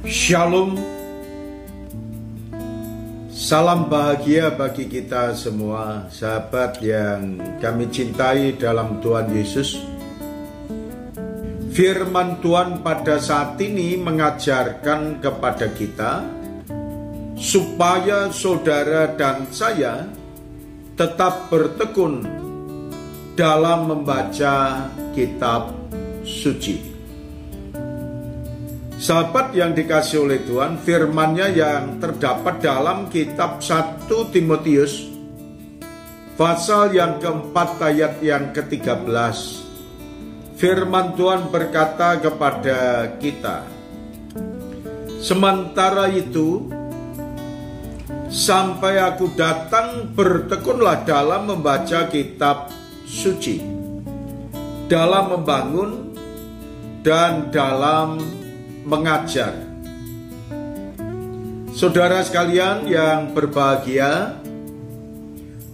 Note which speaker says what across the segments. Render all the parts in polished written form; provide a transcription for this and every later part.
Speaker 1: Shalom. Salam bahagia bagi kita semua, sahabat yang kami cintai dalam Tuhan Yesus. Firman Tuhan pada saat ini mengajarkan kepada kita supaya saudara dan saya tetap bertekun dalam membaca kitab suci. Sahabat yang dikasihi oleh Tuhan, firman-Nya yang terdapat dalam kitab 1 Timotius pasal yang keempat ayat yang ke-13. Firman Tuhan berkata kepada kita, "Sementara itu, sampai aku datang, bertekunlah dalam membaca kitab suci, dalam membangun dan dalam mengajar." Saudara sekalian yang berbahagia,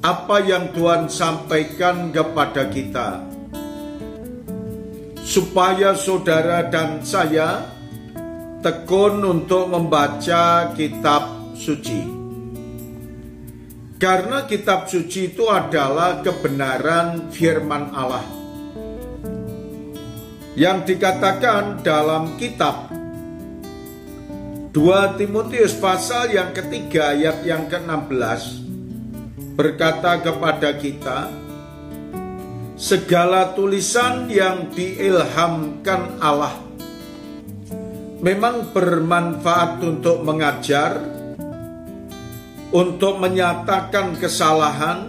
Speaker 1: apa yang Tuhan sampaikan kepada kita supaya saudara dan saya tekun untuk membaca kitab suci. Karena kitab suci itu adalah kebenaran firman Allah yang dikatakan dalam kitab 2 Timotius pasal yang ketiga ayat yang ke-16 berkata kepada kita, segala tulisan yang diilhamkan Allah memang bermanfaat untuk mengajar, untuk menyatakan kesalahan,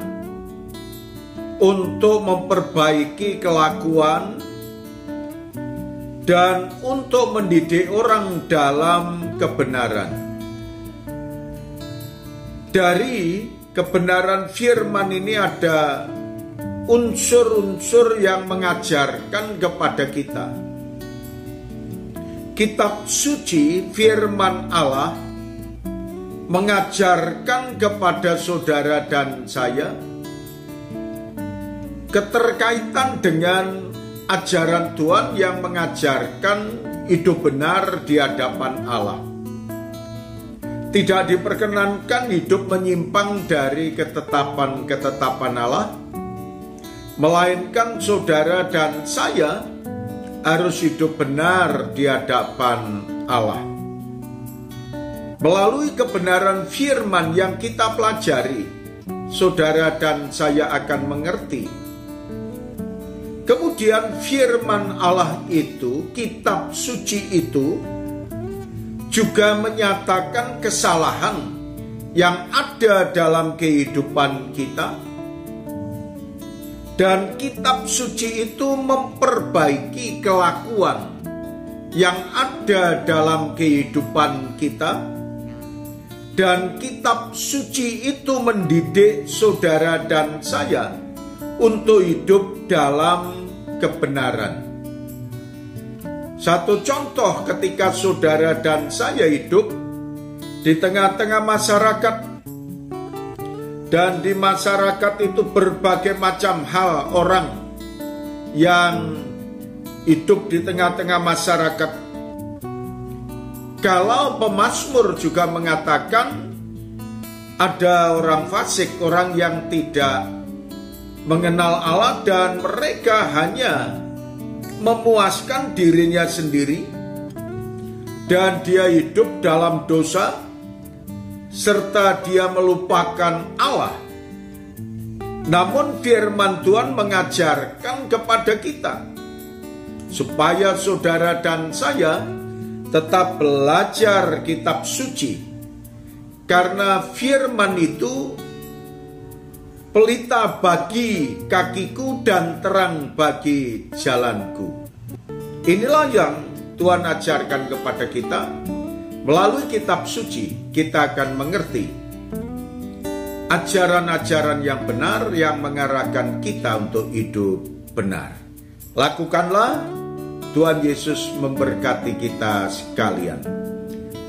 Speaker 1: untuk memperbaiki kelakuan, dan untuk mendidik orang dalam kebenaran. Dari kebenaran firman ini ada unsur-unsur yang mengajarkan kepada kita. Kitab suci firman Allah mengajarkan kepada saudara dan saya keterkaitan dengan ajaran Tuhan yang mengajarkan hidup benar di hadapan Allah. Tidak diperkenankan hidup menyimpang dari ketetapan-ketetapan Allah, melainkan saudara dan saya harus hidup benar di hadapan Allah. Melalui kebenaran firman yang kita pelajari, saudara dan saya akan mengerti. Kemudian firman Allah itu, kitab suci itu juga menyatakan kesalahan yang ada dalam kehidupan kita. Dan kitab suci itu memperbaiki kelakuan yang ada dalam kehidupan kita. Dan kitab suci itu mendidik saudara dan saya untuk hidup dalam kebenaran. Satu contoh, ketika saudara dan saya hidup di tengah-tengah masyarakat, dan di masyarakat itu berbagai macam hal orang yang hidup di tengah-tengah masyarakat. Kalau pemazmur juga mengatakan ada orang fasik, orang yang tidak mengenal Allah dan mereka hanya memuaskan dirinya sendiri dan dia hidup dalam dosa serta dia melupakan Allah. Namun firman Tuhan mengajarkan kepada kita supaya saudara dan saya tetap belajar kitab suci, karena firman itu pelita bagi kakiku dan terang bagi jalanku. Inilah yang Tuhan ajarkan kepada kita. Melalui kitab suci kita akan mengerti ajaran-ajaran yang benar yang mengarahkan kita untuk hidup benar. Lakukanlah. Tuhan Yesus memberkati kita sekalian.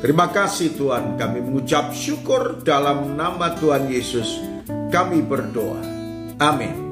Speaker 1: Terima kasih Tuhan, kami mengucap syukur dalam nama Tuhan Yesus. Kami berdoa. Amin.